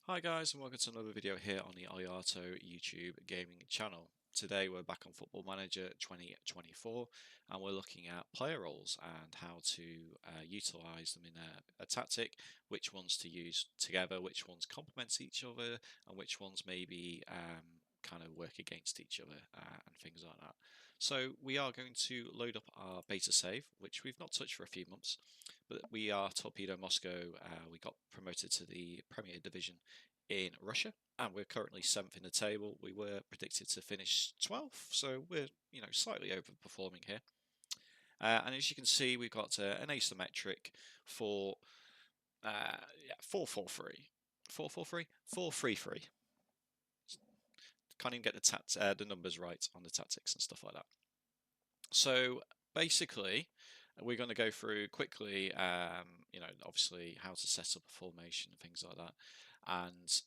Hi guys, and welcome to another video here on the Aliato YouTube gaming channel. Today we're back on Football Manager 2024 and we're looking at player roles and how to utilize them in a tactic, which ones to use together, which ones complement each other, and which ones maybe kind of work against each other and things like that. So we are going to load up our beta save, which we've not touched for a few months, but we are Torpedo Moscow. We got promoted to the Premier Division in Russia, and we're currently 7th in the table. We were predicted to finish 12th, so we're slightly overperforming here. And as you can see, we've got an asymmetric for 4-4-3, 4-4-3, 4-3-3. Can't even get the numbers right on the tactics and stuff like that. So basically, we're going to go through quickly, obviously how to set up a formation and things like that, and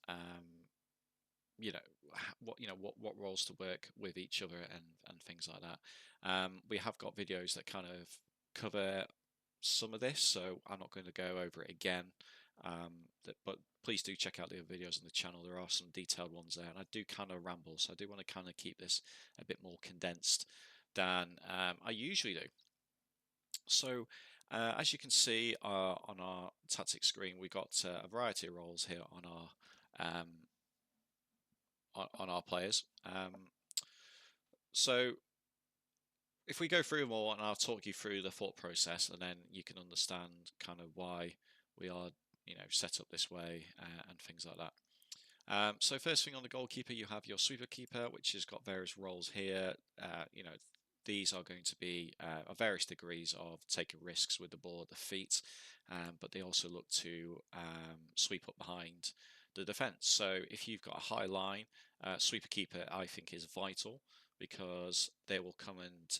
you know what roles to work with each other and things like that. We have got videos that kind of cover some of this, so I'm not going to go over it again. But please do check out the other videos on the channel. There are some detailed ones there, and I do kind of ramble, so I do want to kind of keep this a bit more condensed than I usually do. So, as you can see on our tactics screen, we've got a variety of roles here um, on our players. So if we go through them all, and I'll talk you through the thought process, and then you can understand kind of why we are, set up this way and things like that. So first thing on the goalkeeper, you have your sweeper keeper, which has got various roles here. These are going to be of various degrees of taking risks with the ball at the feet, but they also look to sweep up behind the defence. So if you've got a high line, sweeper keeper I think is vital because they will come and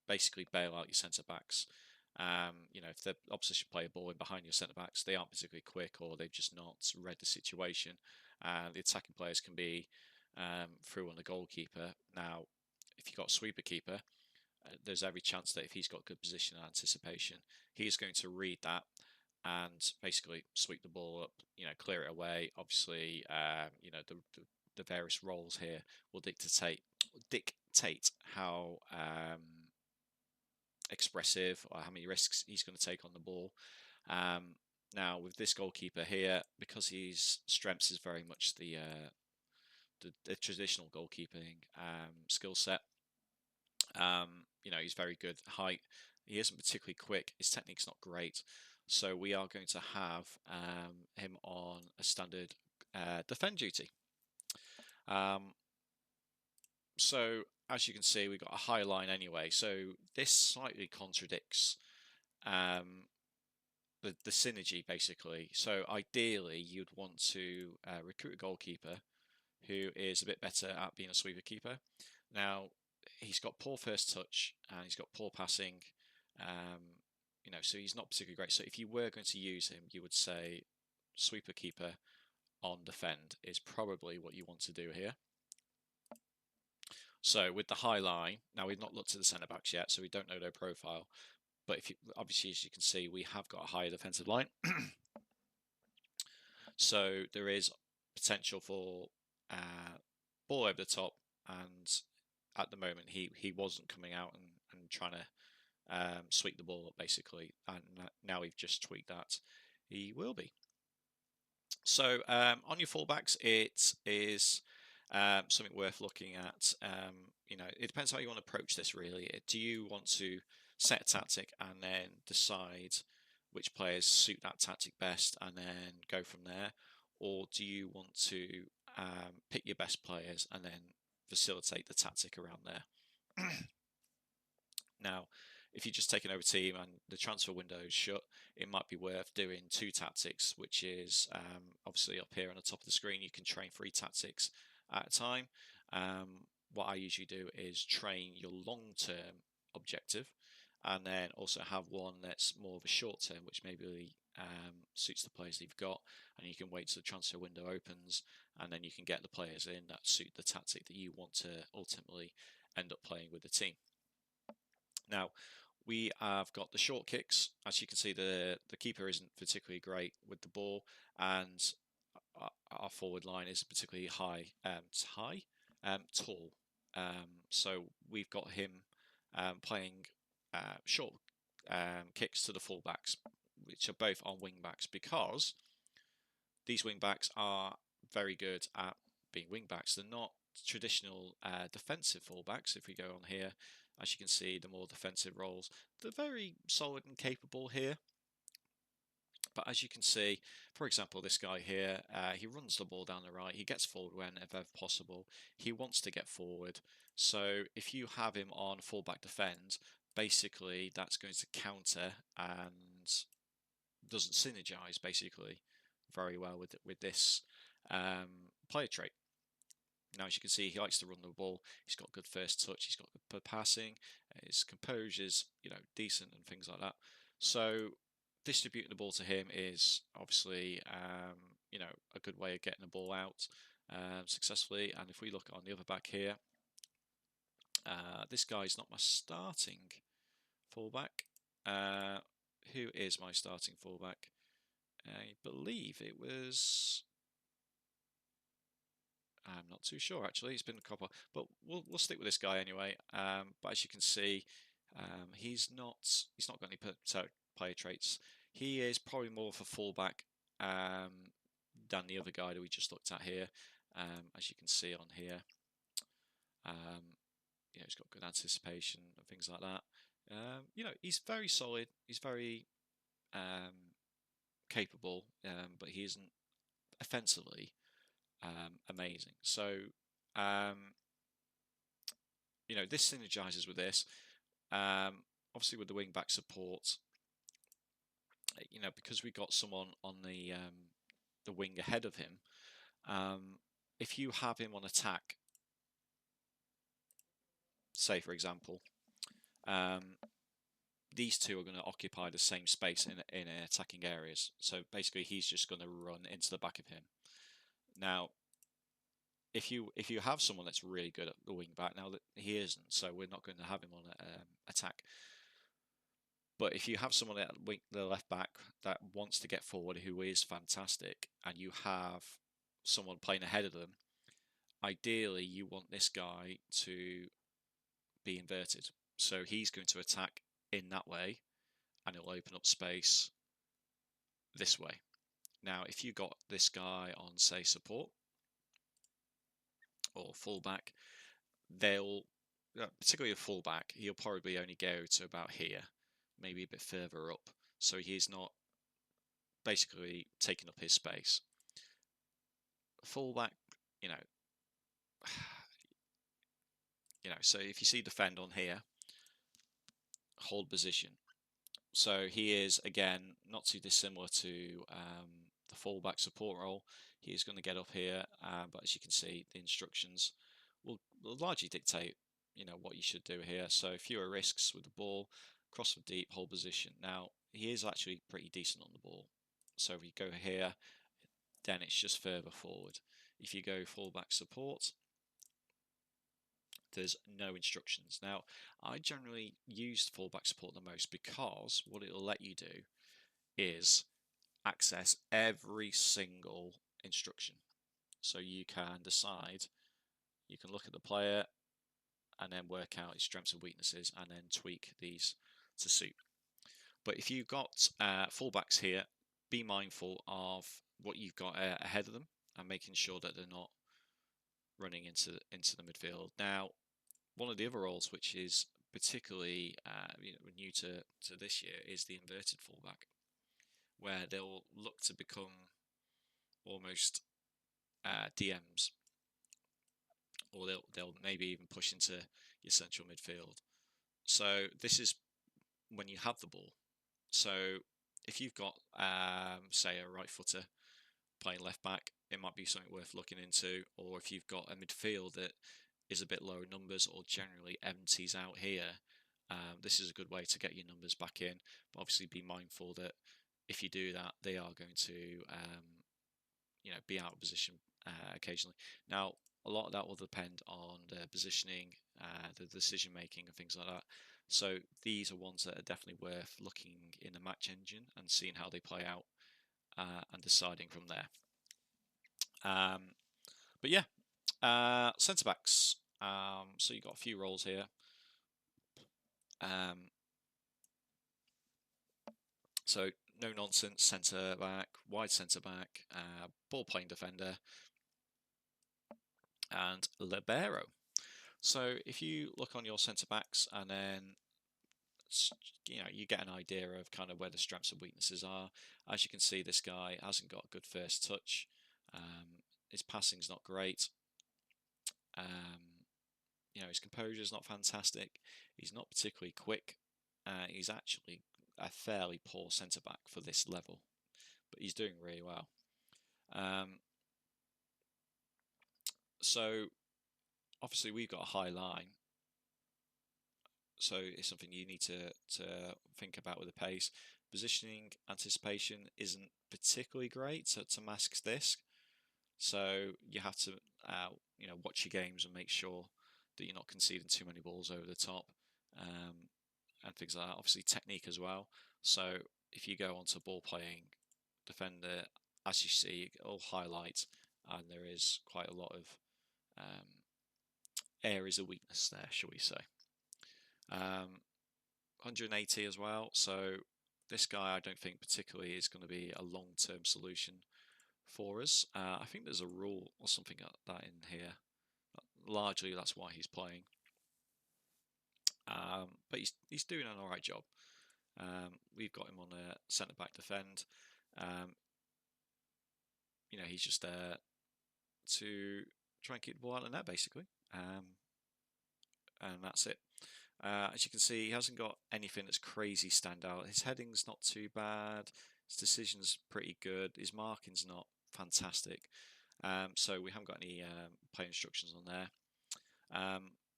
basically bail out your centre backs. If the opposition play a ball in behind your centre backs, they aren't particularly quick or they've just not read the situation. The attacking players can be through on the goalkeeper. Now, if you've got a sweeper keeper, there's every chance that if he's got good position and anticipation, he's going to read that and basically sweep the ball up, clear it away. Obviously, the various roles here will dictate how expressive or how many risks he's going to take on the ball. Now, with this goalkeeper here, because his strengths is very much the traditional goalkeeping skill set. He's very good height. He isn't particularly quick. His technique's not great. So we are going to have him on a standard defend duty. So as you can see, we've got a high line anyway. So this slightly contradicts the synergy basically. So ideally, you'd want to recruit a goalkeeper who is a bit better at being a sweeper keeper. Now, he's got poor first touch and he's got poor passing. So he's not particularly great. So if you were going to use him, you would say sweeper keeper on defend is probably what you want to do here. So with the high line, now we've not looked at the centre backs yet, so we don't know their profile. But obviously, as you can see, we have got a higher defensive line. So there is potential for ball over the top, and at the moment he wasn't coming out and trying to sweep the ball up basically, and now we've just tweaked that he will be. So on your fullbacks, it is something worth looking at. It depends how you want to approach this really. Do you want to set a tactic and then decide which players suit that tactic best and then go from there? Or do you want to pick your best players and then facilitate the tactic around there? Now, if you're just taking over a team and the transfer window is shut, it might be worth doing two tactics, which is obviously up here on the top of the screen. You can train 3 tactics at a time. What I usually do is train your long-term objective and then also have one that's more of a short term, which maybe suits the players that you've got, and you can wait till the transfer window opens, and then you can get the players in that suit the tactic that you want to ultimately end up playing with the team. Now, we have got the short kicks. As you can see, the keeper isn't particularly great with the ball, and our forward line is particularly tall. So we've got him playing short kicks to the fullbacks, which are both on wing backs, because these wing backs are very good at being wing backs. They're not traditional defensive fullbacks. If we go on here, as you can see, the more defensive roles, they're very solid and capable here. But as you can see, for example, this guy here, he runs the ball down the right. He gets forward whenever possible. He wants to get forward. So if you have him on fullback defend, basically that's going to counter and doesn't synergize basically very well with this player trait. Now, as you can see, he likes to run the ball. He's got good first touch. He's got good passing. His composure's, decent and things like that. So distributing the ball to him is obviously, a good way of getting the ball out successfully. And if we look on the other back here, this guy's not my starting fullback. Who is my starting fullback? I believe it was. I'm not too sure actually. It's been a couple, but we'll stick with this guy anyway. But as you can see, he's not got any player traits. He is probably more of a fullback than the other guy that we just looked at here. As you can see on here, he's got good anticipation and things like that. He's very solid. He's very capable, but he isn't offensively amazing. So, this synergizes with this. Obviously, with the wing back support, because we got someone on the wing ahead of him. If you have him on attack, say for example, these two are going to occupy the same space in attacking areas. So basically, he's just going to run into the back of him. Now, if you have someone that's really good at the wing back, now that he isn't, so we're not going to have him on attack. But if you have someone at the left back that wants to get forward, who is fantastic, and you have someone playing ahead of them, ideally you want this guy to be inverted. So he's going to attack in that way, and it'll open up space this way. Now, if you got this guy on, say, support or fullback, particularly a fullback, he'll probably only go to about here, maybe a bit further up. So he's not basically taking up his space. Fullback, so if you see defend on here, hold position. So he is, again, not too dissimilar to the fullback support role. He is going to get up here, but as you can see, the instructions will largely dictate, what you should do here. So fewer risks with the ball, cross for deep, hold position. Now, he is actually pretty decent on the ball. So if you go here, then it's just further forward. If you go fullback support, there's no instructions. Now, I generally use fullback support the most because what it'll let you do is access every single instruction. So you can decide, you can look at the player and then work out his strengths and weaknesses and then tweak these to suit. But if you've got fullbacks here, be mindful of what you've got ahead of them and making sure that they're not running into the midfield. Now, one of the other roles which is particularly new to this year is the inverted fullback, where they'll look to become almost DMs, or they'll maybe even push into your central midfield. So this is when you have the ball. So if you've got say a right footer playing left back, it might be something worth looking into. Or if you've got a midfield that is a bit lower numbers or generally empties out here, this is a good way to get your numbers back in. But obviously be mindful that if you do that, they are going to be out of position occasionally. Now, a lot of that will depend on the positioning, the decision making and things like that. So these are ones that are definitely worth looking in the match engine and seeing how they play out and deciding from there. Um, but yeah, centre backs. So you've got a few roles here. Um, so no nonsense centre back, wide centre back, ball playing defender, and libero. So if you look on your centre backs and then you get an idea of kind of where the strengths and weaknesses are. As you can see, this guy hasn't got a good first touch. His passing's not great. Um, his composure is not fantastic. He's not particularly quick. He's actually a fairly poor centre back for this level, but he's doing really well. Um, so obviously we've got a high line, so it's something you need to think about with the pace. Positioning anticipation isn't particularly great to mask this, so you have to watch your games and make sure that you're not conceding too many balls over the top, and things like that. Obviously technique as well. So if you go onto ball playing defender, as you see, it'll highlight, and there is quite a lot of um, areas of weakness there, shall we say. 180 as well. So this guy, I don't think particularly is going to be a long-term solution for us. I think there's a rule or something like that in here. Largely, that's why he's playing. But he's doing an all right job. We've got him on a centre back defend. Um, he's just there to try and keep the ball out of the net, basically. And that's it. As you can see, he hasn't got anything that's crazy standout. His heading's not too bad. His decision's pretty good. His marking's not fantastic. So we haven't got any play instructions on there.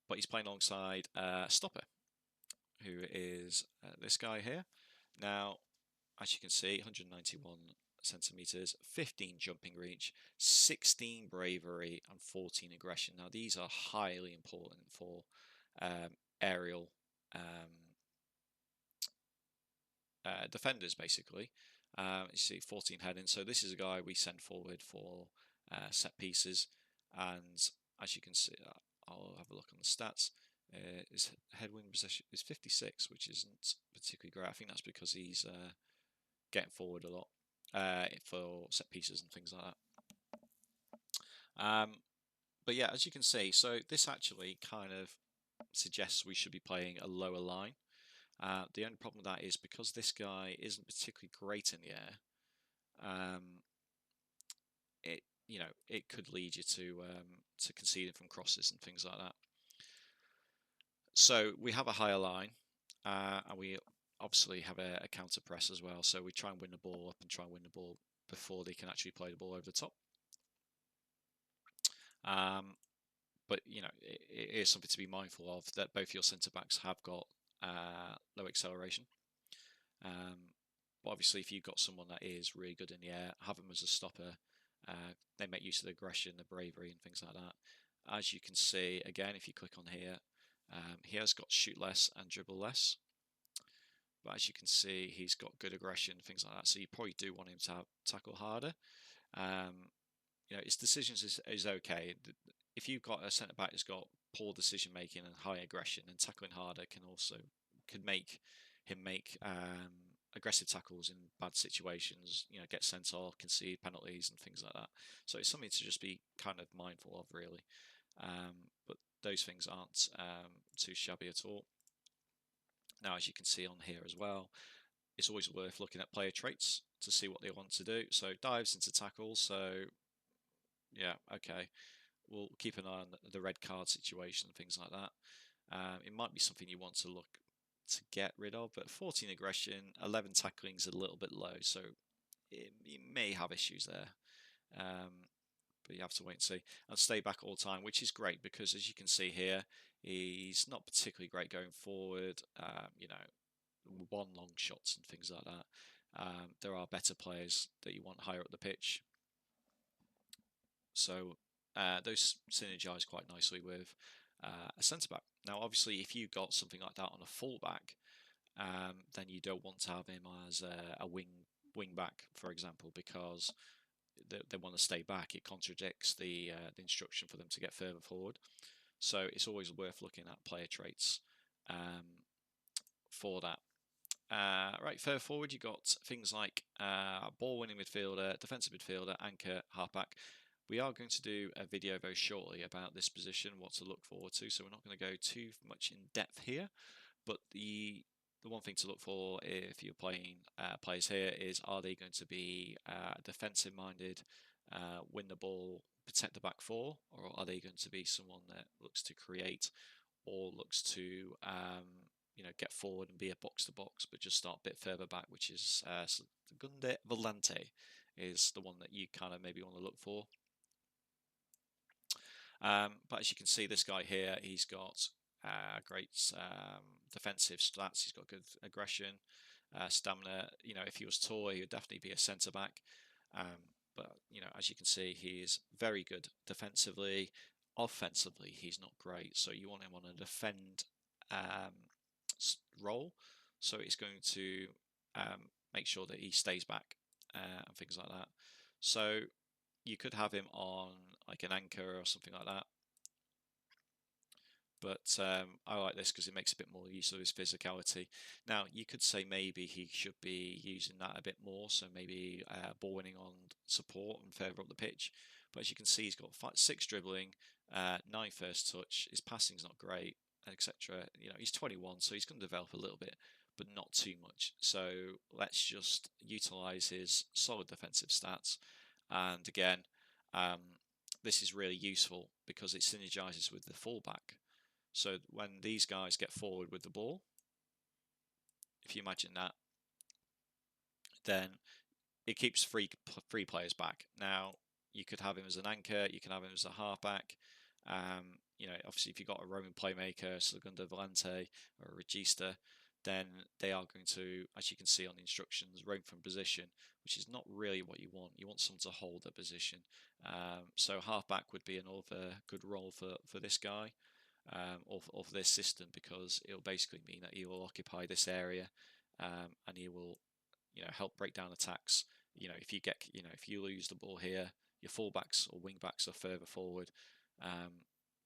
But he's playing alongside Stopper, who is this guy here. Now, as you can see, 191 centimeters, 15 jumping reach, 16 bravery, and 14 aggression. Now, these are highly important for aerial defenders, basically. You see 14 heading. So this is a guy we send forward for set pieces. And as you can see, I'll have a look on the stats. His headwind possession is 56, which isn't particularly great. I think that's because he's getting forward a lot for set pieces and things like that. But yeah, as you can see, so this actually kind of suggests we should be playing a lower line. The only problem with that is because this guy isn't particularly great in the air. It could lead you to conceding from crosses and things like that. So we have a higher line, and we obviously have a counter press as well. So we try and win the ball up and try and win the ball before they can actually play the ball over the top. But it is something to be mindful of, that both your centre backs have got low acceleration. But obviously, if you've got someone that is really good in the air, have them as a stopper. They make use of the aggression, the bravery, and things like that. As you can see, again, if you click on here, he has got shoot less and dribble less. But as you can see, he's got good aggression, things like that. So you probably do want him to tackle harder. His decisions is okay. If you've got a centre back that's got poor decision making and high aggression, and tackling harder could make him make aggressive tackles in bad situations. Get sent off, concede penalties, and things like that. So it's something to just be kind of mindful of, really. But those things aren't too shabby at all. Now, as you can see on here as well, it's always worth looking at player traits to see what they want to do. So dives into tackles. So yeah, okay. We'll keep an eye on the red card situation and things like that. It might be something you want to look to get rid of, but 14 aggression, 11 tackling is a little bit low, so you may have issues there. But you have to wait and see. And stay back all the time, which is great because, as you can see here, he's not particularly great going forward. One long shots and things like that. There are better players that you want higher up the pitch. So those synergize quite nicely with a centre back. Now, obviously, if you got something like that on a fullback, then you don't want to have him as a wing back, for example, because they want to stay back. It contradicts the instruction for them to get further forward. So it's always worth looking at player traits for that. Right, further forward, you got things like ball winning midfielder, defensive midfielder, anchor, halfback. We are going to do a video very shortly about this position, what to look forward to. So we're not going to go too much in depth here. But the one thing to look for if you're playing players here is, are they going to be defensive minded, win the ball, protect the back four, or are they going to be someone that looks to create or looks to get forward and be a box to box, but just start a bit further back, which is Secunde Volante is the one that you kind of maybe want to look for. But as you can see, this guy here, he's got great defensive stats. He's got good aggression, stamina. If he was tall, he would definitely be a centre back. But as you can see, he's very good defensively. Offensively, he's not great. So you want him on a defend role. So it's going to make sure that he stays back and things like that. So you could have him on like an anchor or something like that. But I like this because it makes a bit more use of his physicality. Now, you could say maybe he should be using that a bit more, so maybe ball winning on support and further up the pitch. But as you can see, he's got 6 dribbling, 9 first touch. His passing's not great, etc. He's 21, so he's going to develop a little bit, but not too much. So let's just utilize his solid defensive stats. And again, this is really useful because it synergizes with the fullback. So when these guys get forward with the ball, if you imagine that, then it keeps three players back. Now, you could have him as an anchor, you can have him as a halfback. Obviously, if you've got a roaming playmaker, Segundo Volante or a Regista, then they are going to, as you can see on the instructions, roam from position, which is not really what you want. You want someone to hold a position. So halfback would be another good role for this guy. Of this system, because it will basically mean that he will occupy this area and he will help break down attacks. If you lose the ball here, your fullbacks or wingbacks are further forward,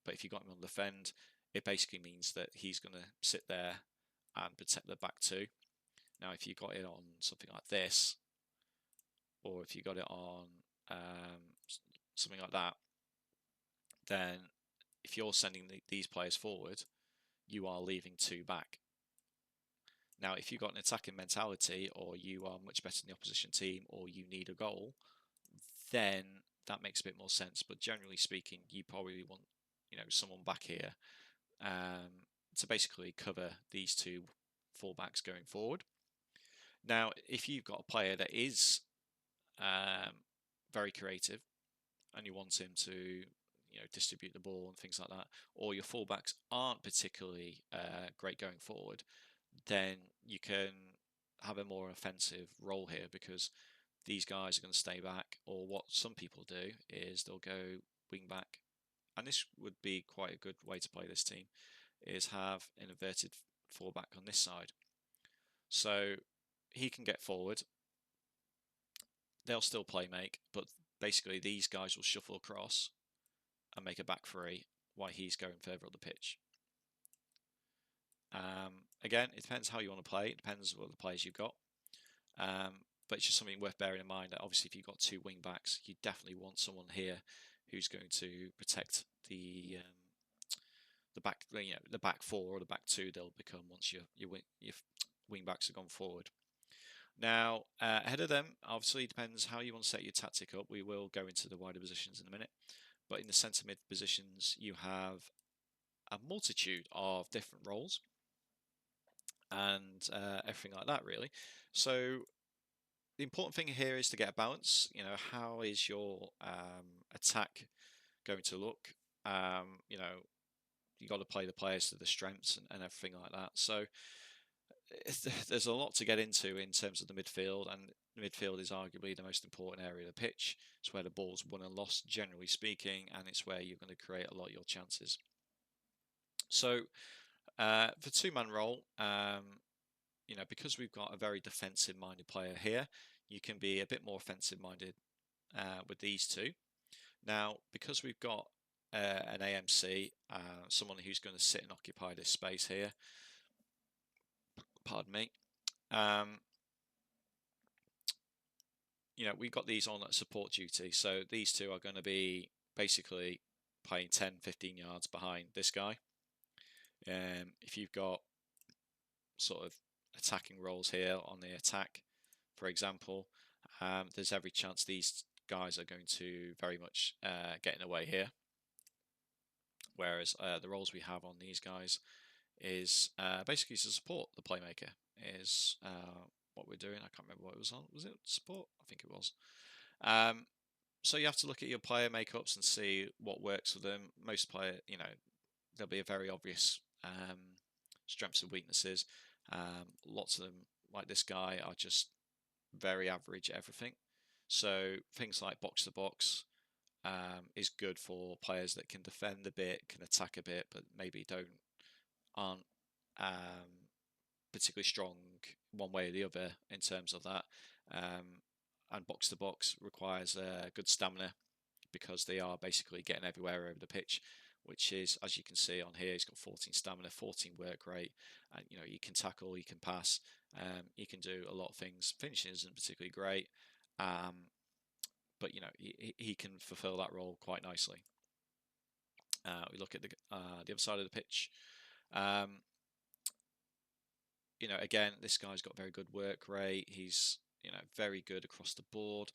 but if you got him on the defend, it basically means that he's going to sit there and protect the back two. Now if you got it on something like this, or if you got it on something like that, then if you're sending these players forward, you are leaving 2 back. Now, if you've got an attacking mentality, or you are much better than the opposition team, or you need a goal, then that makes a bit more sense. But generally speaking, you probably want someone back here to basically cover these 2 fullbacks going forward. Now, if you've got a player that is very creative and you want him to distribute the ball and things like that, or your fullbacks aren't particularly great going forward, then you can have a more offensive role here, because these guys are going to stay back. Or what some people do is they'll go wing back, and this would be quite a good way to play this team, is have an inverted fullback on this side. So he can get forward, they'll still play make, but basically these guys will shuffle across and make a back 3 while he's going further up the pitch. Again, it depends how you want to play. It depends what the players you've got. But it's just something worth bearing in mind, that obviously if you've got 2 wing backs, you definitely want someone here who's going to protect the back, the back 4 or the back 2 they'll become once your wing backs have gone forward. Now, ahead of them, obviously it depends how you want to set your tactic up. We will go into the wider positions in a minute. But in the centre mid positions, you have a multitude of different roles and everything like that, really. So the important thing here is to get a balance. How is your attack going to look? You got to play the players to the strengths and everything like that. So there's a lot to get into in terms of the midfield, and the midfield is arguably the most important area of the pitch. It's where the ball's won and lost, generally speaking, and it's where you're going to create a lot of your chances. So for 2-man role, because we've got a very defensive-minded player here, you can be a bit more offensive-minded with these two. Now, because we've got an AMC, someone who's going to sit and occupy this space here, pardon me, we've got these on at support duty. So these two are going to be basically playing 10, 15 yards behind this guy. If you've got sort of attacking roles here on the attack, for example, there's every chance these guys are going to very much get in the way here. Whereas the roles we have on these guys is basically to support the playmaker, is what we're doing. I can't remember what it was on. Was it support? I think it was. So you have to look at your player makeups and see what works for them. Most player, there'll be a very obvious strengths and weaknesses. Lots of them, like this guy, are just very average at everything. So things like box to box is good for players that can defend a bit, can attack a bit, but maybe aren't particularly strong one way or the other in terms of that. And box to box requires good stamina because they are basically getting everywhere over the pitch, which is, as you can see on here, he's got 14 stamina, 14 work rate, and you can tackle, you can pass, you can do a lot of things. Finishing isn't particularly great, but he can fulfill that role quite nicely. We look at the other side of the pitch. Again, this guy's got very good work rate. He's very good across the board.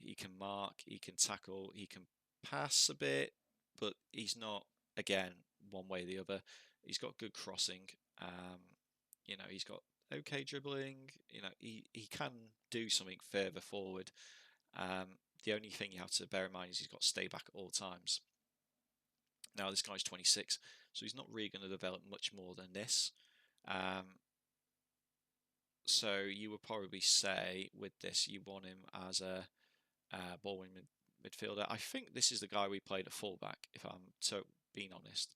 He can mark, he can tackle, he can pass a bit, but he's not, again, one way or the other. He's got good crossing. He's got okay dribbling. He can do something further forward. The only thing you have to bear in mind is he's got to stay back at all times. Now, this guy's 26, so he's not really going to develop much more than this. So you would probably say with this, you want him as a ball-winning midfielder. I think this is the guy we played at fullback, if I'm being honest.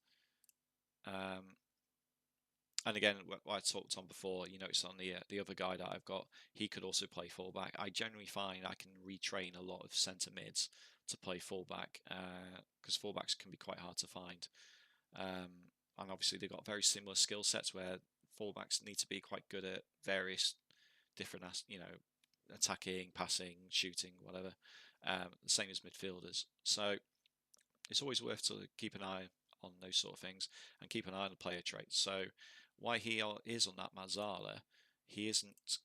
And again, what I talked on before, you notice on the other guy that I've got, he could also play fullback. I generally find I can retrain a lot of centre mids to play fullback because fullbacks can be quite hard to find. And obviously they've got very similar skill sets where fullbacks need to be quite good at various different, attacking, passing, shooting, whatever. The same as midfielders. So it's always worth to keep an eye on those sort of things and keep an eye on the player traits. So why he is on that Mezzala, he isn't,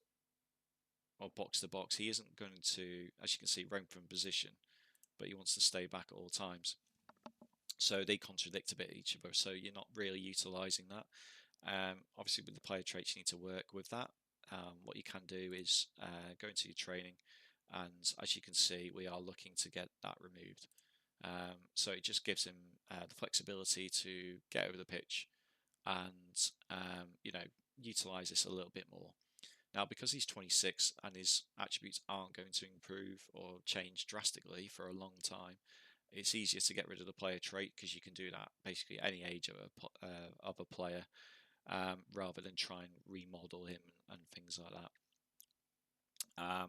or box to box, he isn't going to, as you can see, roam from position, but he wants to stay back at all times. So they contradict a bit each other, so you're not really utilising that. Obviously, with the player traits, you need to work with that. What you can do is go into your training, and as you can see, we are looking to get that removed. So it just gives him the flexibility to get over the pitch and utilise this a little bit more. Now, because he's 26 and his attributes aren't going to improve or change drastically for a long time, it's easier to get rid of the player trait because you can do that basically any age of a player rather than try and remodel him and things like that.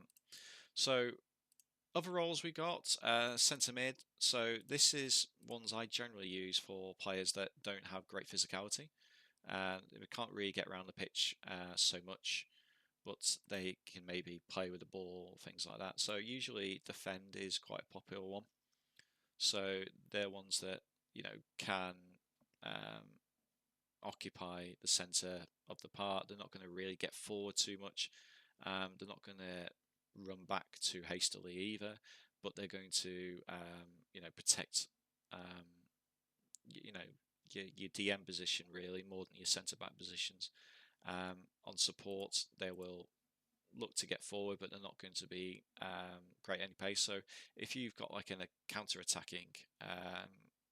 So other roles we got, centre mid. So this is ones I generally use for players that don't have great physicality. We can't really get around the pitch so much, but they can maybe play with the ball, things like that. So usually defend is quite a popular one. So they're ones that can occupy the centre of the park. They're not going to really get forward too much. They're not going to run back too hastily either, but they're going to protect your DM position really more than your centre back positions. On support, they will look to get forward, but they're not going to be great any pace. So if you've got like a counter-attacking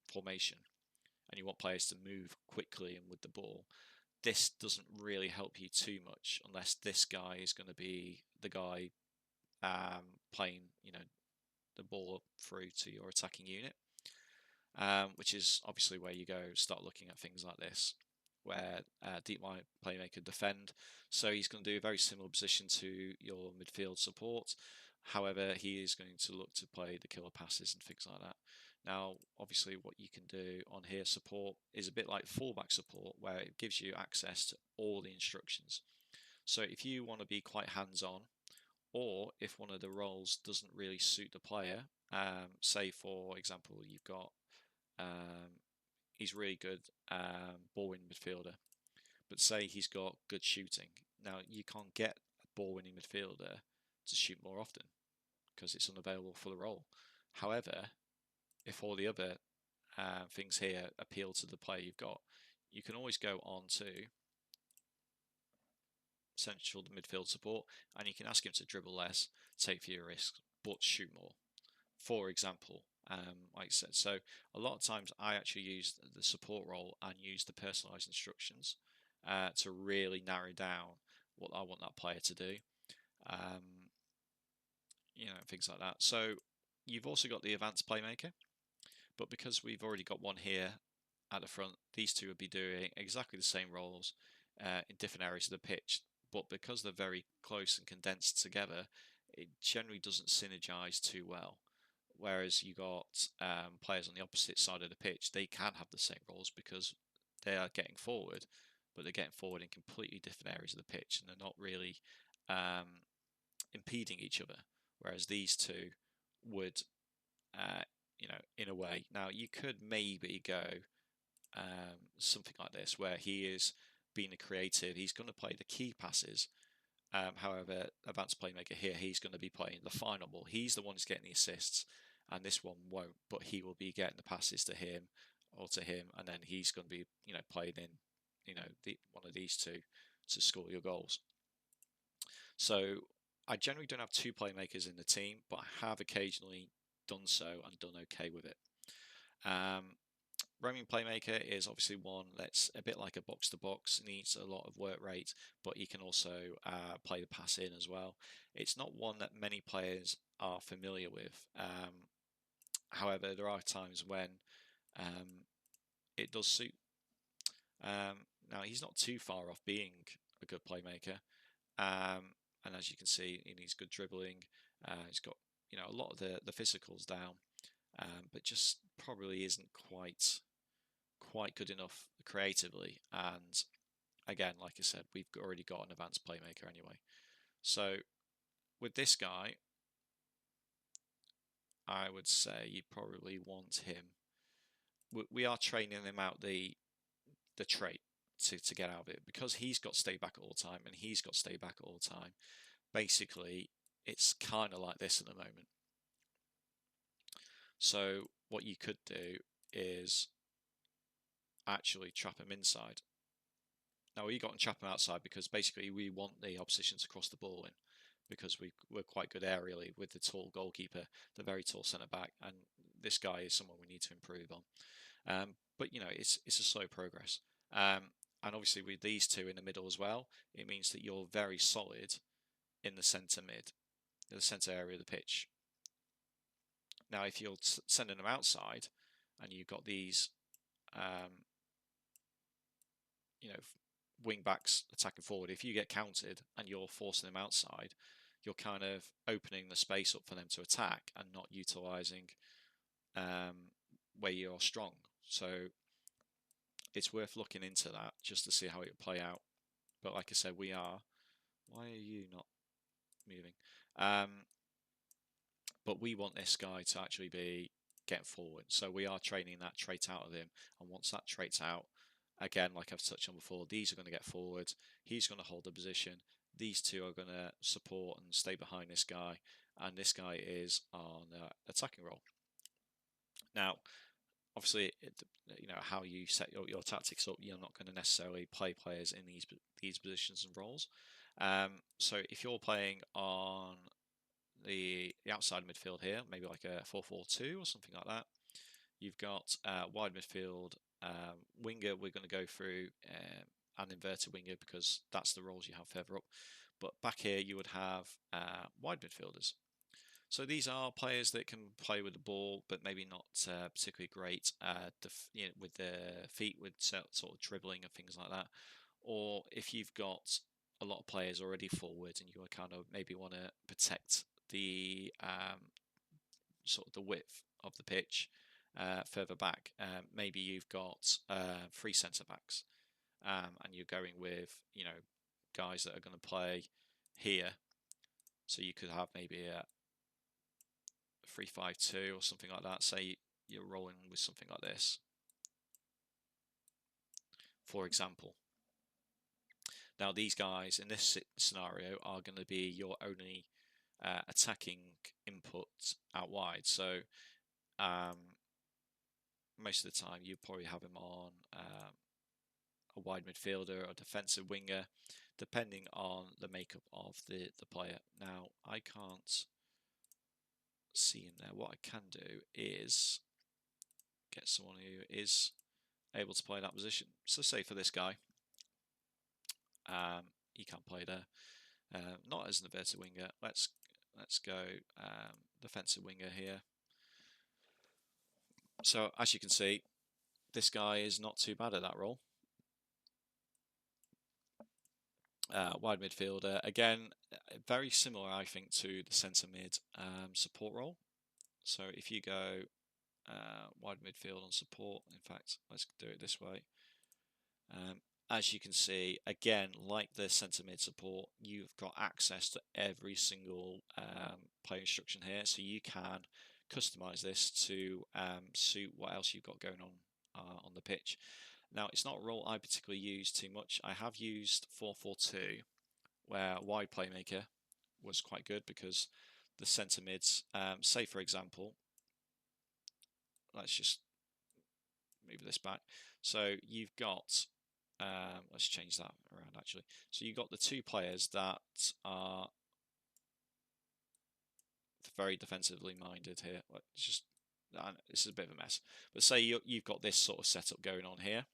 formation and you want players to move quickly and with the ball, this doesn't really help you too much unless this guy is going to be the guy playing the ball through to your attacking unit, which is obviously where you go start looking at things like this, where deep line playmaker defend. So he's going to do a very similar position to your midfield support, However, he is going to look to play the killer passes and things like that. Now, obviously, what you can do on here, support, is a bit like fullback support, where it gives you access to all the instructions. So if you want to be quite hands-on, or if one of the roles doesn't really suit the player, say for example, you've got he's really good ball-winning midfielder, but say he's got good shooting. Now you can't get a ball-winning midfielder to shoot more often because it's unavailable for the role. However, if all the other things here appeal to the player you've got, you can always go on to central midfield support and you can ask him to dribble less, take fewer risks, but shoot more. For example, like I said, so a lot of times I actually use the support role and use the personalized instructions to really narrow down what I want that player to do. Things like that. So you've also got the advanced playmaker, but because we've already got one here at the front, these two would be doing exactly the same roles in different areas of the pitch. But because they're very close and condensed together, it generally doesn't synergize too well. Whereas you got players on the opposite side of the pitch, they can have the same roles because they are getting forward, but they're getting forward in completely different areas of the pitch, and they're not really impeding each other. Whereas these two would, in a way. Now you could maybe go something like this, where he is being a creative. He's going to play the key passes. However, advanced playmaker here, he's going to be playing the final ball. He's the one who's getting the assists, and this one won't. But he will be getting the passes to him or to him, and then he's going to be, playing in, one of these two to score your goals. So I generally don't have two playmakers in the team, but I have occasionally done so and done okay with it. Roaming playmaker is obviously one that's a bit like a box-to-box, needs a lot of work rate, but he can also play the pass in as well. It's not one that many players are familiar with. However, there are times when it does suit. Now, he's not too far off being a good playmaker. And as you can see, he's good dribbling. He's got a lot of the physicals down, but just probably isn't quite good enough creatively. And again, like I said, we've already got an advanced playmaker anyway. So with this guy, I would say you probably want him. We are training him out the trait to get out of it, because he's got stay back at all time and he's got stay back at all time. Basically, it's kind of like this at the moment. So what you could do is actually trap him inside. Now we got to trap him outside because basically we want the opposition to cross the ball in, because we're quite good aerially with the tall goalkeeper, the very tall centre back, and this guy is someone we need to improve on. But it's a slow progress. And obviously with these two in the middle as well, it means that you're very solid in the centre the centre area of the pitch. Now, if you're sending them outside and you've got these, wing backs attacking forward, if you get counted and you're forcing them outside, you're kind of opening the space up for them to attack and not utilising where you're strong. So it's worth looking into that just to see how it will play out. But like I said, we are. Why are you not moving? But we want this guy to actually be getting forward. So we are training that trait out of him. And once that trait's out, again, like I've touched on before, these are going to get forward. He's going to hold the position. These two are going to support and stay behind this guy. And this guy is on attacking role. Now, obviously, how you set your tactics up, you're not going to necessarily play players in these positions and roles. So if you're playing on the outside midfield here, maybe like a 4-4-2 or something like that, you've got wide midfield, winger. We're going to go through an inverted winger because that's the roles you have further up. But back here, you would have wide midfielders. So these are players that can play with the ball, but maybe not particularly great with their feet, with sort of dribbling and things like that. Or if you've got a lot of players already forward and you kind of maybe want to protect the sort of the width of the pitch further back. Maybe you've got 3 centre backs, and you're going with guys that are going to play here. So you could have maybe a 3-5-2 or something like that. Say you're rolling with something like this, for example. Now these guys in this scenario are going to be your only attacking input out wide. So most of the time you probably have him on a wide midfielder or defensive winger, depending on the makeup of the player. Now I can't see in there. What I can do is get someone who is able to play that position. So say for this guy, he can't play there. Not as an inverted winger. Let's go defensive winger here. So as you can see, this guy is not too bad at that role. Wide midfielder, again, very similar I think to the centre mid support role. So if you go wide midfield on support, in fact let's do it this way. As you can see, again, like the centre mid support, you've got access to every single player instruction here, so you can customize this to suit what else you've got going on the pitch. Now, it's not a role I particularly use too much. I have used 4-4-2, where wide playmaker was quite good because the centre mids, say for example, let's just move this back. So you've got let's change that around actually. So you've got the 2 players that are very defensively minded here. It's just this is a bit of a mess. But say you've got this sort of setup going on here.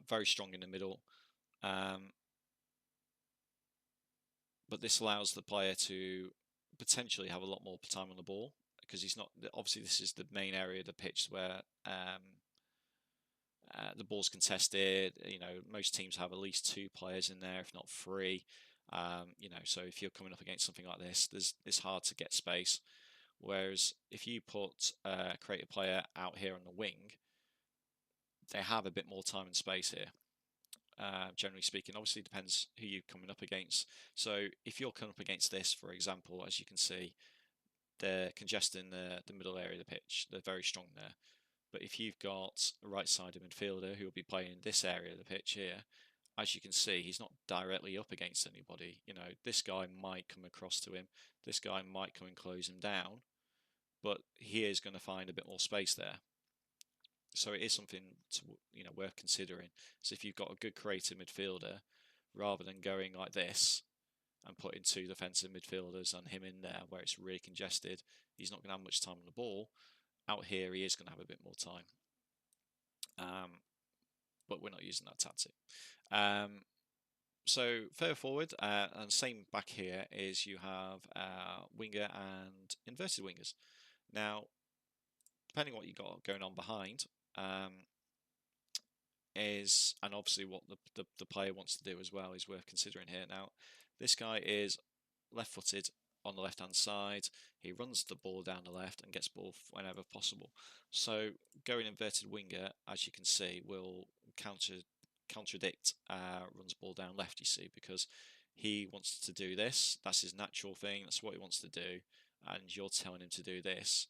Very strong in the middle. But this allows the player to potentially have a lot more time on the ball because he's not. Obviously, this is the main area of the pitch where the ball's contested. Most teams have at least 2 players in there, if not 3. So if you're coming up against something like this, it's hard to get space. Whereas if you put create a player out here on the wing, they have a bit more time and space here. Generally speaking, obviously it depends who you're coming up against. So if you're coming up against this, for example, as you can see, they're congesting the middle area of the pitch. They're very strong there. But if you've got a right-sided midfielder who will be playing in this area of the pitch here, as you can see, he's not directly up against anybody. This guy might come across to him. This guy might come and close him down. But he is going to find a bit more space there. So it is something to, worth considering. So if you've got a good creative midfielder, rather than going like this and putting 2 defensive midfielders and him in there where it's really congested, he's not going to have much time on the ball. Out here, he is going to have a bit more time. But we're not using that tactic. So further forward, and same back here, is you have winger and inverted wingers. Now, depending on what you've got going on behind, and obviously what the player wants to do as well is worth considering here. Now, this guy is left-footed on the left-hand side. He runs the ball down the left and gets ball whenever possible. So going inverted winger, as you can see, will contradict runs ball down left, you see, because he wants to do this. That's his natural thing. That's what he wants to do. And you're telling him to do this.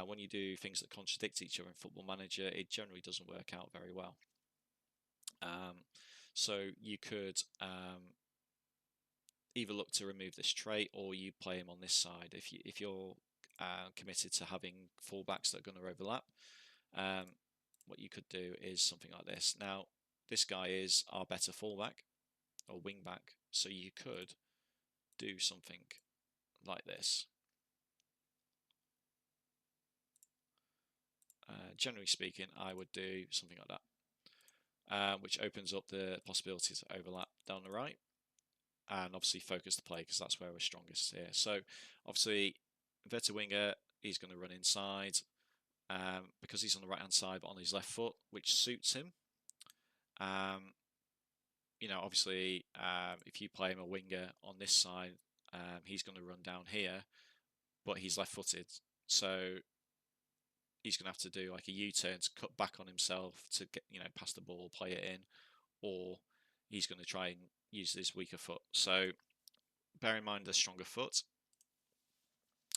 When you do things that contradict each other in Football Manager, it generally doesn't work out very well. So you could either look to remove this trait, or you play him on this side. If you're committed to having fullbacks that are going to overlap, what you could do is something like this. Now, this guy is our better fullback or wingback, so you could do something like this. Generally speaking, I would do something like that, which opens up the possibility to overlap down the right, and obviously focus the play because that's where we're strongest here. So obviously, inverted winger, he's going to run inside because he's on the right hand side but on his left foot, which suits him. obviously, if you play him a winger on this side, he's going to run down here, but he's left-footed, so he's going to have to do like a U-turn to cut back on himself to get, pass the ball, play it in, or he's going to try and use his weaker foot. So bear in mind the stronger foot,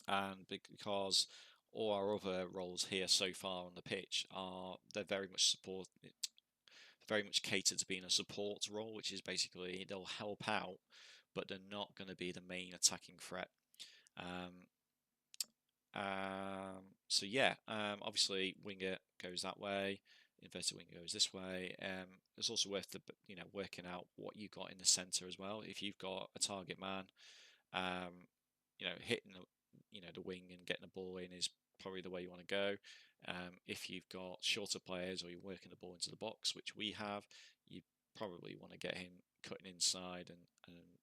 and because all our other roles here so far on the pitch they're very much catered to being a support role, which is basically they'll help out, but they're not going to be the main attacking threat. Um, so yeah, obviously winger goes that way, inverted winger goes this way. It's also worth working out what you got in the centre as well. If you've got a target man, hitting the wing and getting the ball in is probably the way you want to go. If you've got shorter players or you're working the ball into the box, which we have, you probably want to get him cutting inside and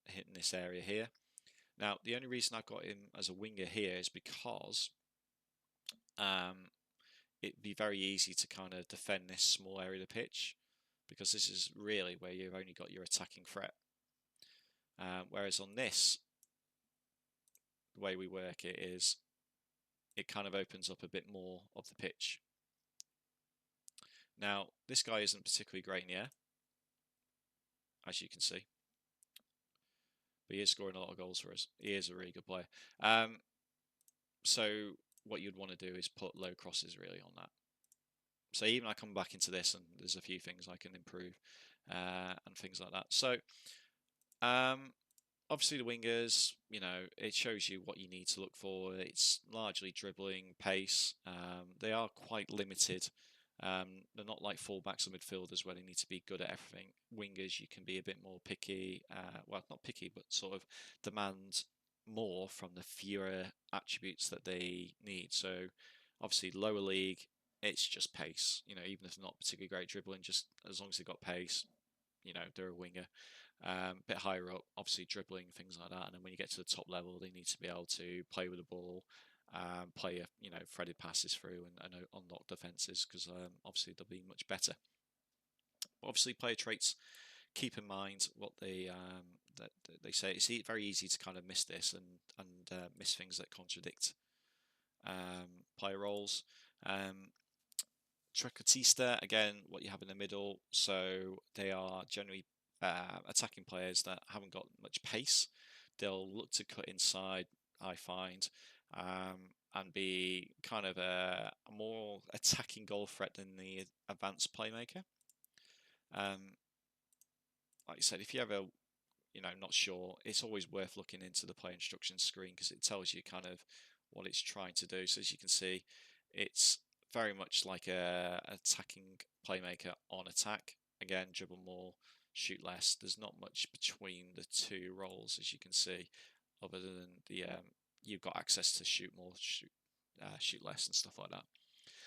hitting this area here. Now, the only reason I've got him as a winger here is because it'd be very easy to kind of defend this small area of the pitch, because this is really where you've only got your attacking threat. Whereas on this, the way we work it is, it kind of opens up a bit more of the pitch. Now, this guy isn't particularly great in the air, as you can see, but he is scoring a lot of goals for us. He is a really good player. So what you'd want to do is put low crosses really on that. So even I come back into this and there's a few things I can improve and things like that. So obviously the wingers, it shows you what you need to look for. It's largely dribbling, pace. They are quite limited. They're not like fullbacks or midfielders where they need to be good at everything. Wingers, you can be a bit more picky. Well, not picky, but sort of demand more from the fewer attributes that they need. So obviously lower league, it's just pace. Even if they're not particularly great dribbling, just as long as they've got pace, they're a winger. Bit higher up, obviously dribbling, things like that. And then when you get to the top level, they need to be able to play with the ball, play threaded passes through and unlock defences, because obviously they'll be much better. Obviously, player traits. Keep in mind what that they say. It's very easy to kind of miss this and miss things that contradict player roles. Trequartista, again, what you have in the middle. So they are generally attacking players that haven't got much pace. They'll look to cut inside, I find, and be kind of a more attacking goal threat than the advanced playmaker. Like I said, if you ever not sure, it's always worth looking into the play instructions screen, because it tells you kind of what it's trying to do. So as you can see, it's very much like a attacking playmaker on attack. Again, dribble more, shoot less. There's not much between the two roles, as you can see, other than the you've got access to shoot more, shoot less, and stuff like that.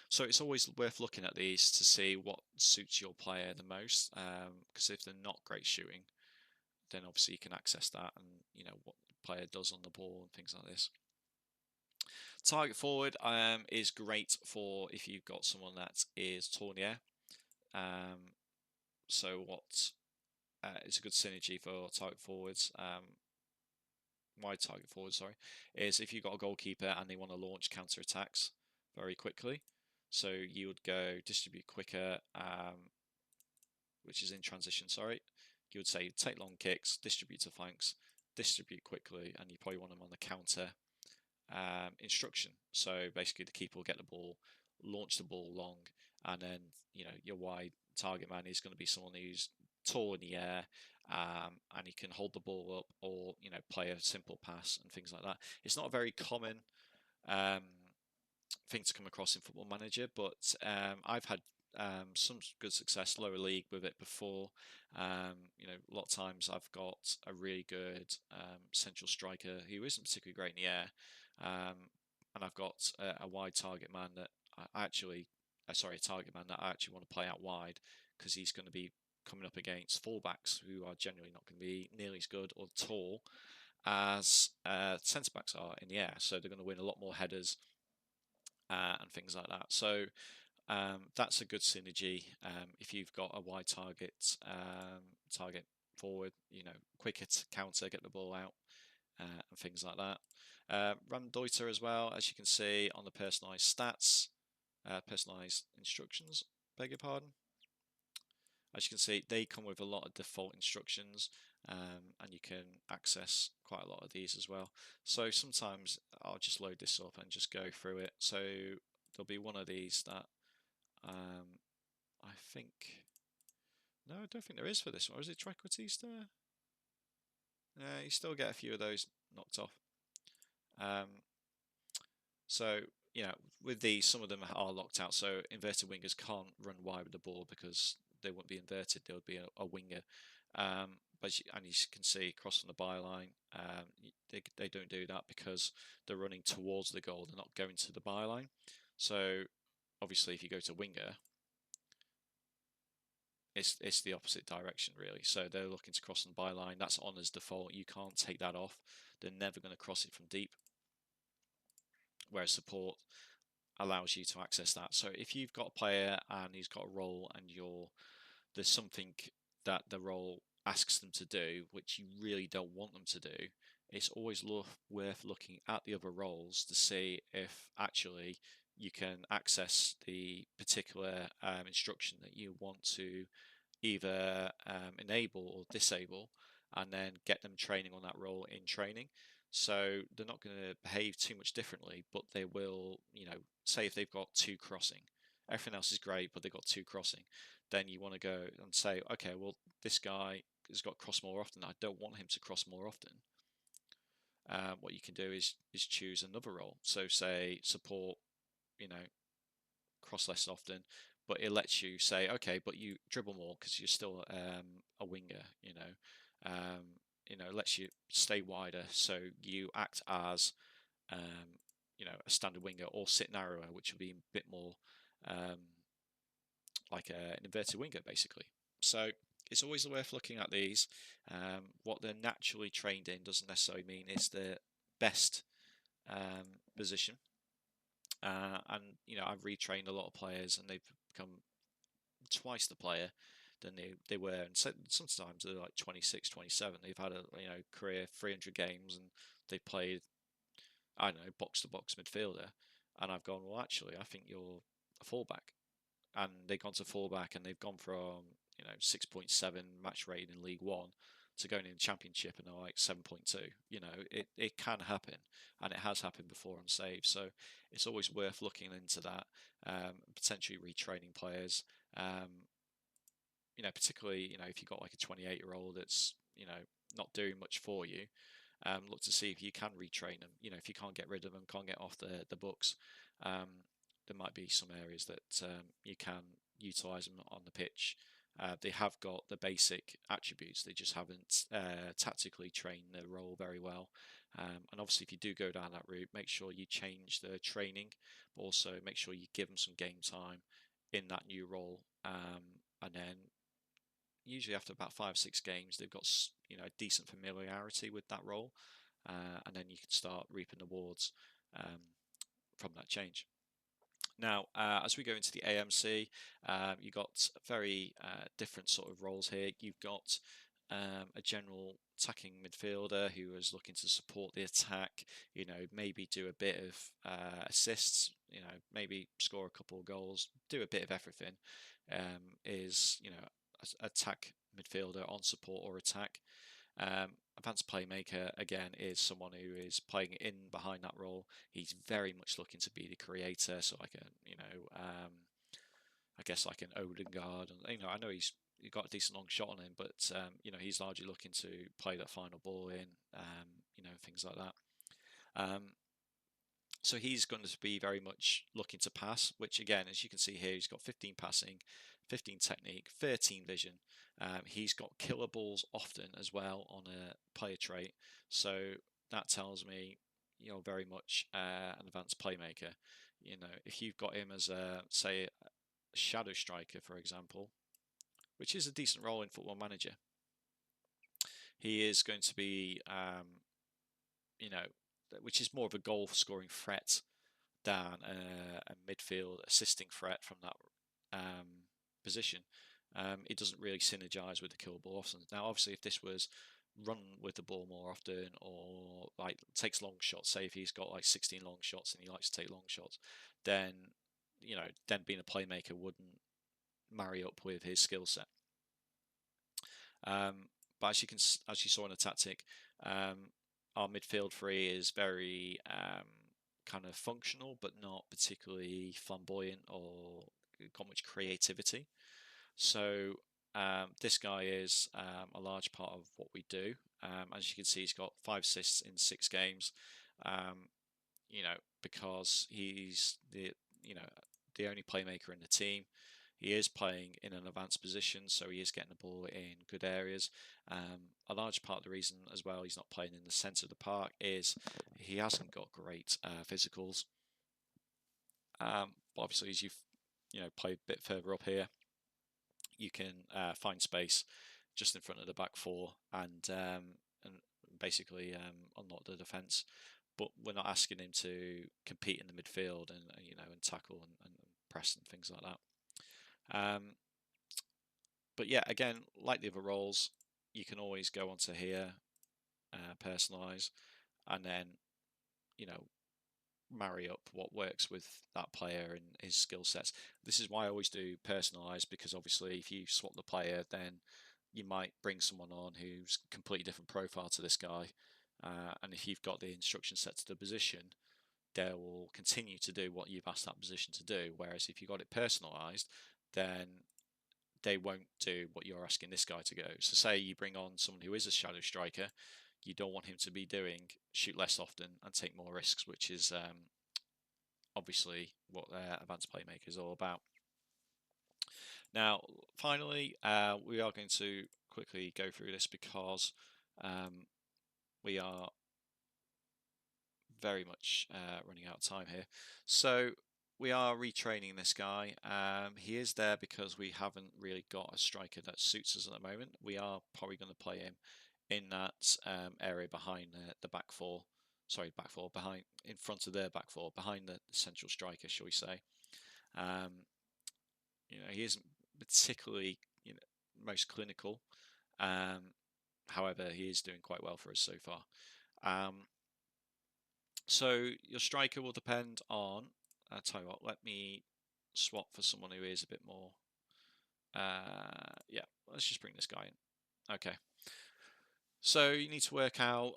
So it's always worth looking at these to see what suits your player the most, because if they're not great shooting, then obviously you can access that and what the player does on the ball and things like this. Target forward is great for if you've got someone that is tall in the air. So what is a good synergy for target forwards, wide target forwards, sorry, is if you've got a goalkeeper and they want to launch counter attacks very quickly. So you would go distribute quicker, which is in transition, sorry. You would say take long kicks, distribute to flanks, distribute quickly, and you probably want them on the counter instruction. So basically the keeper will get the ball, launch the ball long, and then your wide target man is going to be someone who's tall in the air, and he can hold the ball up, or play a simple pass and things like that. It's not a very common thing to come across in Football Manager, but I've had some good success lower league with it before. A lot of times I've got a really good central striker who isn't particularly great in the air, and I've got a wide target man that I actually, a target man that I actually want to play out wide, because he's going to be coming up against fullbacks who are generally not going to be nearly as good or tall as centre backs are in the air. So they're going to win a lot more headers and things like that. So that's a good synergy if you've got a wide target forward, quicker to counter, get the ball out, and things like that. Raumdeuter as well, as you can see on the personalized stats, personalized instructions, beg your pardon. As you can see, they come with a lot of default instructions, and you can access quite a lot of these as well. So sometimes I'll just load this up and just go through it. So there'll be one of these that I think, no, I don't think there is for this one. Is it Trequartista? You still get a few of those knocked off. So, with these, some of them are locked out. So inverted wingers can't run wide with the ball because they wouldn't be inverted. They would be a winger. And you can see crossing the byline, they don't do that because they're running towards the goal. They're not going to the byline. So obviously, if you go to winger, it's the opposite direction really. So they're looking to cross the byline. That's on as default. You can't take that off. They're never going to cross it from deep. Whereas support allows you to access that. So if you've got a player and he's got a role and there's something that the role asks them to do which you really don't want them to do, it's always worth looking at the other roles to see if actually you can access the particular instruction that you want to either enable or disable, and then get them training on that role in training. So they're not going to behave too much differently, but they will, say if they've got 2 crossing, everything else is great, but they've got 2 crossing, then you want to go and say, okay, well, this guy has got cross more often. I don't want him to cross more often. What you can do is choose another role. So say support, cross less often, but it lets you say, okay, but you dribble more because you're still a winger, it lets you stay wider, so you act as, a standard winger, or sit narrower, which would be a bit more like an inverted winger, basically. So it's always worth looking at these. What they're naturally trained in doesn't necessarily mean it's the best position. And I've retrained a lot of players, and they've become twice the player than they were, and so, sometimes they're like 26, 27. They've had a career 300 games, and they've played, I don't know, box to box midfielder, and I've gone, well, actually, I think you're a fullback, and they've gone to fullback, and they've gone from 6.7 match rating in League One to going in the Championship and they're like 7.2. It can happen, and it has happened before on saves. So it's always worth looking into that, potentially retraining players. Particularly if you've got like a 28-year-old that's not doing much for you, look to see if you can retrain them. If you can't get rid of them, can't get off the books, there might be some areas that you can utilise them on the pitch. They have got the basic attributes, they just haven't tactically trained their role very well. And obviously, if you do go down that route, make sure you change the training, but also make sure you give them some game time in that new role. And then usually after about 5-6 games, they've got decent familiarity with that role, and then you can start reaping the rewards from that change. Now, as we go into the AMC, you've got very different sort of roles here. You've got a general attacking midfielder who is looking to support the attack, maybe do a bit of assists, maybe score a couple of goals, do a bit of everything. Is attack midfielder on support or attack. Advanced playmaker again is someone who is playing in behind that role. He's very much looking to be the creator, so like I guess like an Odegaard, and I know he's got a decent long shot on him, but he's largely looking to play that final ball in, things like that. So he's going to be very much looking to pass, which again, as you can see here, he's got 15 passing, 15 technique, 13 vision. He's got killer balls often as well on a player trait. So that tells me you're very much an advanced playmaker. If you've got him as say a shadow striker, for example, which is a decent role in Football Manager, he is going to be, which is more of a goal scoring threat than a midfield assisting threat from that position. it doesn't really synergize with the kill ball often. Now, obviously, if this was run with the ball more often, or like takes long shots, say if he's got like 16 long shots and he likes to take long shots, then then being a playmaker wouldn't marry up with his skill set. But as you saw in the tactic, our midfield three is very kind of functional, but not particularly flamboyant or got much creativity. So this guy is a large part of what we do. As you can see, he's got 5 assists in 6 games. Um, because he's the only playmaker in the team. He is playing in an advanced position, so he is getting the ball in good areas. A large part of the reason as well he's not playing in the centre of the park is he hasn't got great physicals. But obviously, as you've played a bit further up here, you can find space just in front of the back four and basically unlock the defence. But we're not asking him to compete in the midfield and tackle and press and things like that. But yeah, again, like the other roles, you can always go onto here, personalize, and then marry up what works with that player and his skill sets. This is why I always do personalize, because obviously if you swap the player, then you might bring someone on who's completely different profile to this guy, and if you've got the instruction set to the position, they will continue to do what you've asked that position to do. Whereas if you got it personalized, then they won't do what you're asking this guy to go. So say you bring on someone who is a shadow striker, you don't want him to be doing shoot less often and take more risks, which is obviously what their advanced playmaker is all about. Now, finally, we are going to quickly go through this because we are very much running out of time here. So we are retraining this guy. He is there because we haven't really got a striker that suits us at the moment. We are probably going to play him in that area behind the back four. Sorry, back four, behind, in front of their back four, behind the central striker, shall we say. He isn't particularly most clinical. However, he is doing quite well for us so far. So your striker will depend on, I'll tell you what, let me swap for someone who is a bit more, yeah, let's just bring this guy in. Okay. So you need to work out,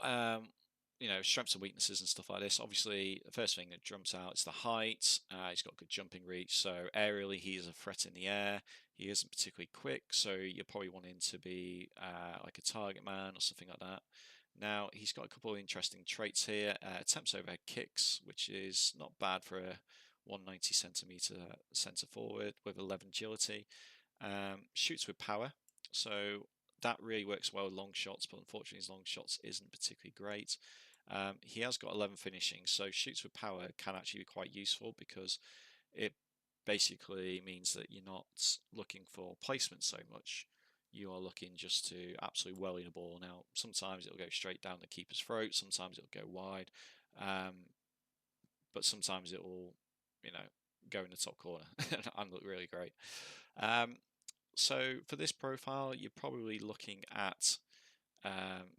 strengths and weaknesses and stuff like this. Obviously, the first thing that jumps out is the height. He's got good jumping reach, so aerially he is a threat in the air. He isn't particularly quick, so you're probably wanting to be like a target man or something like that. Now, he's got a couple of interesting traits here. Attempts overhead kicks, which is not bad for a 190 centimetre centre forward with 11 agility. Shoots with power, so that really works well with long shots, but unfortunately his long shots isn't particularly great. He has got 11 finishing, so shoots with power can actually be quite useful because it basically means that you're not looking for placement so much. You are looking just to absolutely welly the ball. Now, sometimes it'll go straight down the keeper's throat, sometimes it'll go wide, but sometimes it will, go in the top corner and look really great. So for this profile, you're probably looking at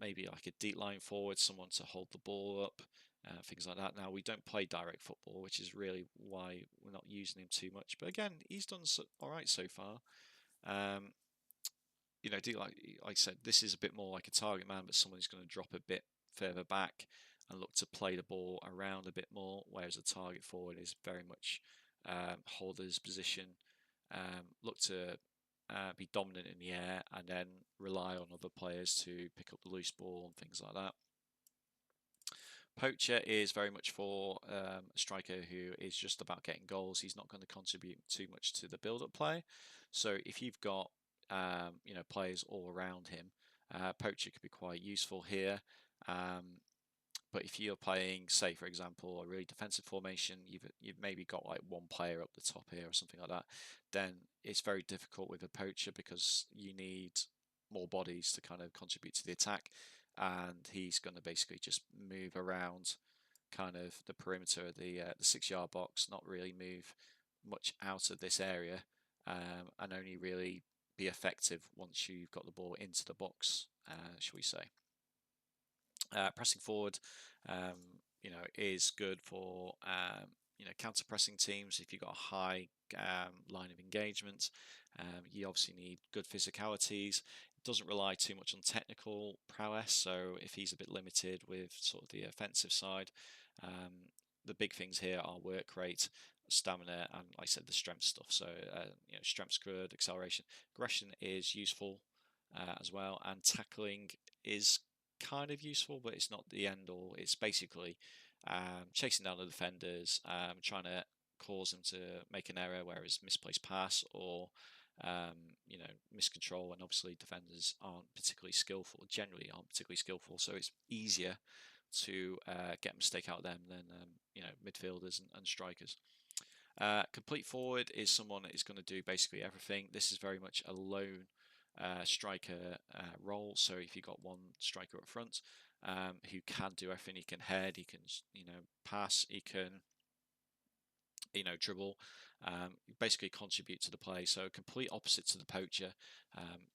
maybe like a deep line forward, someone to hold the ball up, things like that. Now, we don't play direct football, which is really why we're not using him too much. But again, he's done all right so far. Like I said, this is a bit more like a target man, but someone who's going to drop a bit further back and look to play the ball around a bit more, whereas a target forward is very much hold his position, look to be dominant in the air, and then rely on other players to pick up the loose ball and things like that. Poacher is very much for a striker who is just about getting goals. He's not going to contribute too much to the build-up play. So if you've got players all around him, Poacher could be quite useful here. But if you're playing, say for example, a really defensive formation, you've maybe got like one player up the top here or something like that, then it's very difficult with a Poacher because you need more bodies to kind of contribute to the attack, and he's going to basically just move around kind of the perimeter of the 6-yard box, not really move much out of this area, and only really be effective once you've got the ball into the box, shall we say. Pressing forward, is good for counter pressing teams. If you've got a high line of engagement, you obviously need good physicalities. It doesn't rely too much on technical prowess, so if he's a bit limited with sort of the offensive side, the big things here are work rate, stamina, and like I said, the strength stuff. So strength's good, acceleration, aggression is useful as well, and tackling is kind of useful, but it's not the end all. It's basically chasing down the defenders, trying to cause them to make an error, whereas misplaced pass or miscontrol, and obviously defenders aren't particularly skillful, generally aren't particularly skillful, so it's easier to get a mistake out of them than midfielders and strikers. Complete forward is someone that is going to do basically everything. This is very much a lone striker role. So if you've got one striker up front who can do everything, he can head, he can pass, he can dribble, basically contribute to the play. So complete opposite to the poacher.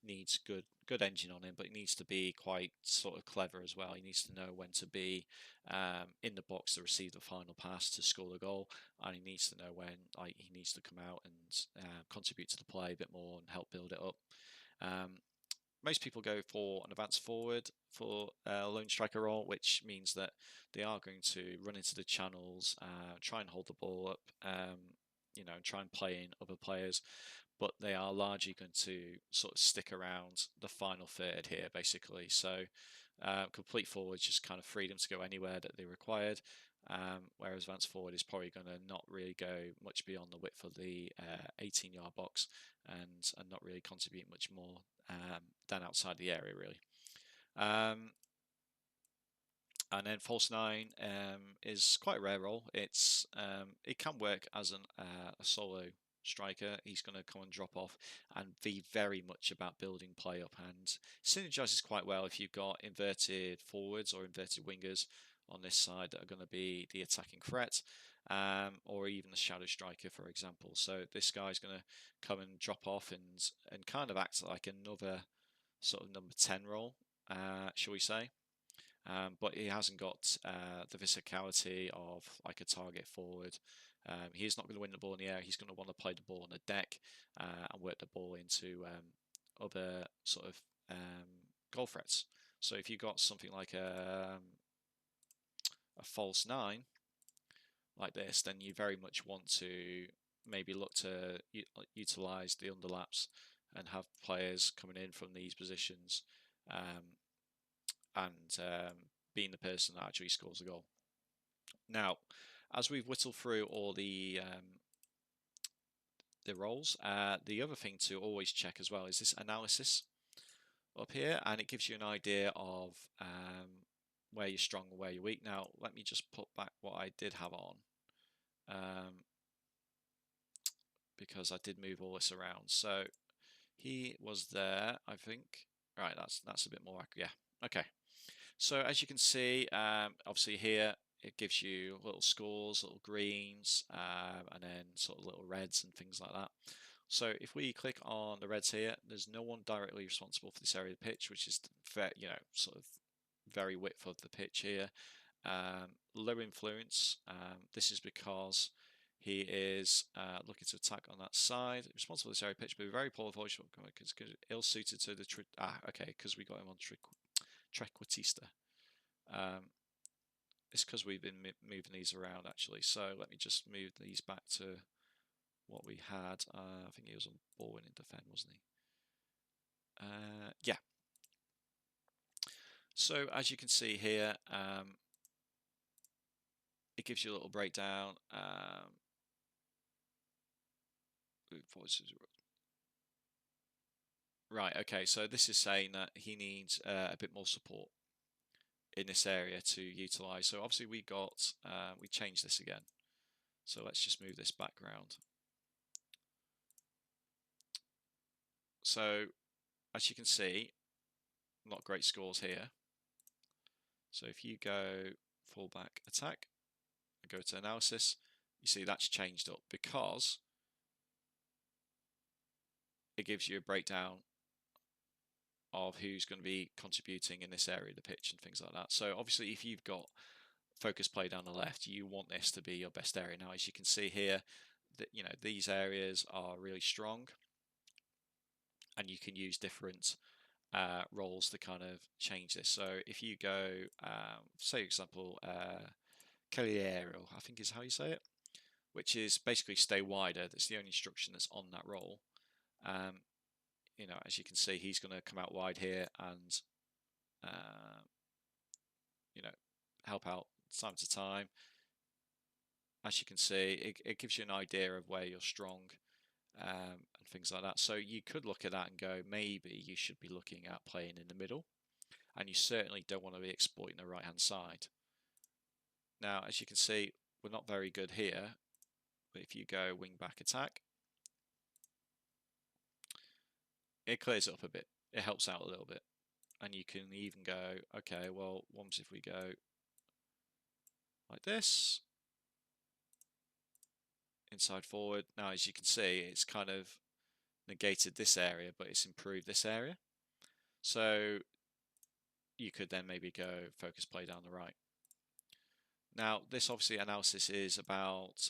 Needs good engine on him, but he needs to be quite sort of clever as well. He needs to know when to be in the box to receive the final pass to score the goal, and he needs to know when he needs to come out and contribute to the play a bit more and help build it up. Most people go for an advanced forward for a lone striker role, which means that they are going to run into the channels, try and hold the ball up, and try and play in other players, but they are largely going to sort of stick around the final third here, basically. So complete forward just kind of freedom to go anywhere that they required, whereas advanced forward is probably going to not really go much beyond the width of the 18-yard box and not really contribute much more than outside the area, really. And then false nine is quite a rare role. It can work as a solo striker. He's going to come and drop off and be very much about building play up, and synergizes quite well if you've got inverted forwards or inverted wingers on this side that are going to be the attacking threat, or even the shadow striker, for example. So this guy's going to come and drop off and kind of act like another sort of number 10 role, shall we say. But he hasn't got the physicality of like a target forward. He's not going to win the ball in the air. He's going to want to play the ball on the deck and work the ball into other sort of goal threats. So if you've got something like a false nine like this, then you very much want to maybe look to utilize the underlaps and have players coming in from these positions and being the person that actually scores a goal. Now, as we've whittled through all the roles, the other thing to always check as well is this analysis up here, and it gives you an idea of where you're strong and where you're weak. Now, let me just put back what I did have on, because I did move all this around. So he was there, I think. Right, that's a bit more accurate. Yeah, okay. So as you can see, obviously here it gives you little scores, little greens, and then sort of little reds and things like that. So if we click on the reds here, there's no one directly responsible for this area of the pitch, which is sort of very width of the pitch here. Low influence. This is because he is looking to attack on that side. Responsible for this area of pitch, but very poor voice because ill-suited to the because we got him on Trequartista. It's because we've been moving these around actually. So let me just move these back to what we had. I think he was on ball winning defend, wasn't he? Yeah. So as you can see here, it gives you a little breakdown. Right, okay, so this is saying that he needs a bit more support in this area to utilize. So obviously we changed this again. So let's just move this background. So as you can see, not great scores here. So if you go fullback attack and go to analysis, you see that's changed up because it gives you a breakdown of who's going to be contributing in this area of the pitch and things like that. So obviously, if you've got focus play down the left, you want this to be your best area. Now, as you can see here, that these areas are really strong, and you can use different roles to kind of change this. So if you go, say, for example, Cavaliero, I think is how you say it, which is basically stay wider. That's the only instruction that's on that role. As you can see, he's going to come out wide here and help out time to time. As you can see, it gives you an idea of where you're strong and things like that. So you could look at that and go, maybe you should be looking at playing in the middle, and you certainly don't want to be exploiting the right hand side. Now, as you can see, we're not very good here, but if you go wing back attack, it clears it up a bit. It helps out a little bit. And you can even go, okay, well, once if we go like this, inside forward. Now, as you can see, it's kind of negated this area, but it's improved this area. So you could then maybe go focus play down the right. Now, this obviously analysis is about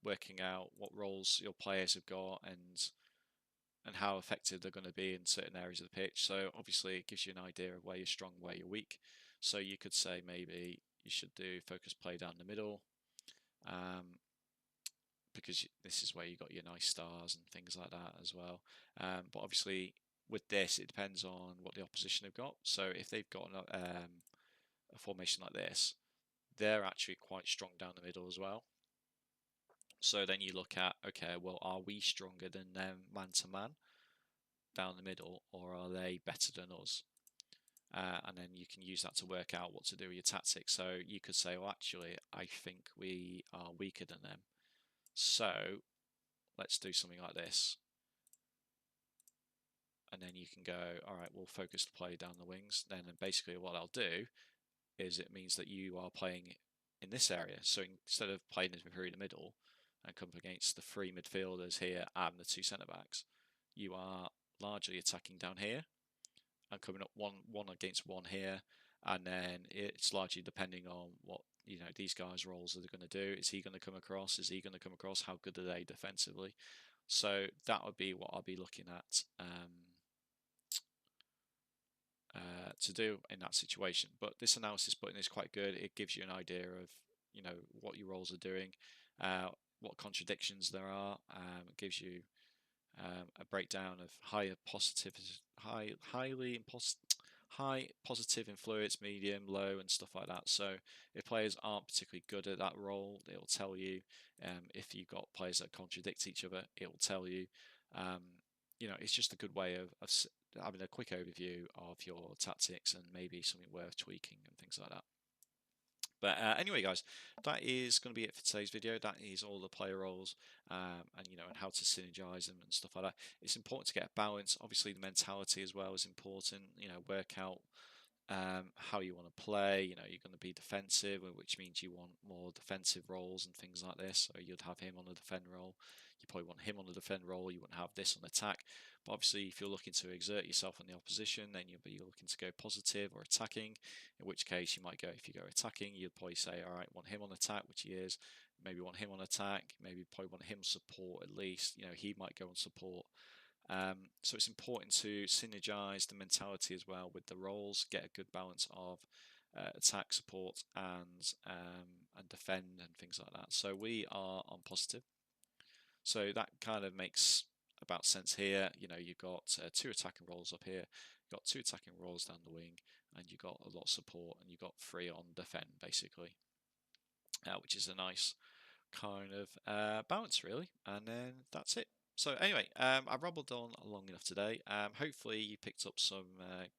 working out what roles your players have got and how effective they're going to be in certain areas of the pitch. So obviously it gives you an idea of where you're strong, where you're weak. So you could say maybe you should do focus play down the middle, because this is where you got your nice stars and things like that as well. But obviously with this, it depends on what the opposition have got. So if they've got a formation like this, they're actually quite strong down the middle as well. So then you look at, okay, well, are we stronger than them man to man down the middle, or are they better than us? And then you can use that to work out what to do with your tactics. So you could say, well, actually, I think we are weaker than them. So let's do something like this. And then you can go, all right, we'll focus the play down the wings. Then basically what I'll do is it means that you are playing in this area. So instead of playing through the middle and come against the three midfielders here and the two centre backs, you are largely attacking down here and coming up one against one here, and then it's largely depending on what these guys' roles are going to do. Is he going to come across? Is he going to come across? How good are they defensively? So that would be what I'll be looking at to do in that situation. But this analysis button is quite good. It gives you an idea of what your roles are doing, what contradictions there are. It gives you a breakdown of high positive influence, medium, low, and stuff like that. So if players aren't particularly good at that role, it will tell you. If you've got players that contradict each other, it will tell you. It's just a good way of having a quick overview of your tactics and maybe something worth tweaking and things like that. But anyway, guys, that is going to be it for today's video. That is all the player roles and how to synergize them and stuff like that. It's important to get a balance. Obviously, the mentality as well is important. Work out how you want to play. You're going to be defensive, which means you want more defensive roles and things like this. So you'd have him on the defend role. You probably want him on the defend role. You wouldn't have this on attack. But obviously, if you're looking to exert yourself on the opposition, then you'll be looking to go positive or attacking. In which case, you might go, if you go attacking, you'd probably say, all right, want him on attack, which he is. Maybe want him on attack. Maybe probably want him support at least. He might go on support. So it's important to synergize the mentality as well with the roles, get a good balance of attack, support, and defend and things like that. So we are on positive. So that kind of makes about sense here. You've got two attacking roles up here, you've got two attacking roles down the wing, and you've got a lot of support, and you've got three on defend basically, which is a nice kind of balance really. And then that's it. So anyway, I've rambled on long enough today. Hopefully you picked up some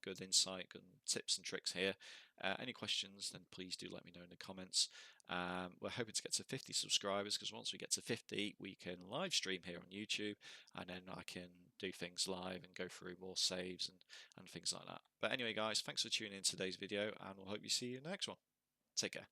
good insight, good tips and tricks here. Any questions, then please do let me know in the comments. We're hoping to get to 50 subscribers, because once we get to 50, we can live stream here on YouTube, and then I can do things live and go through more saves and things like that. But anyway, guys, thanks for tuning in today's video, and we'll hope you see you in the next one. Take care.